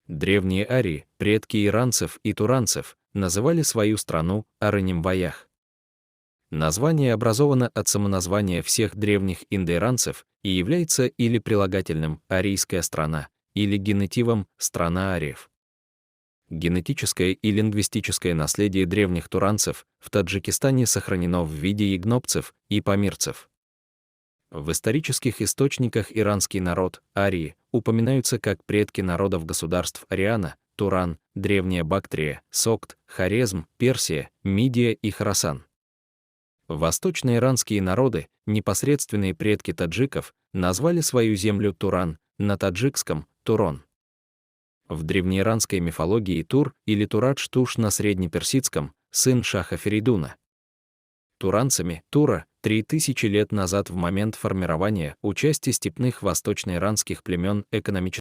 Древние арии, предки иранцев и туранцев, называли свою страну Араним-Ваях. Название образовано от самоназвания всех древних индоиранцев и является или прилагательным «арийская страна», или генетивом «страна ариев». Генетическое и лингвистическое наследие древних туранцев в Таджикистане сохранено в виде ягнопцев и памирцев. В исторических источниках иранский народ, арии, упоминаются как предки народов государств Ариана, Туран, Древняя Бактрия, Согд, Хорезм, Персия, Мидия и Хорасан. Восточноиранские народы, непосредственные предки таджиков, назвали свою землю Туран, на таджикском – Турон. В древнеиранской мифологии Тур или Турадж-Туш на среднеперсидском – сын Шаха Феридуна. Туранцами Тура 3000 лет назад в момент формирования участия степных восточноиранских племен экономически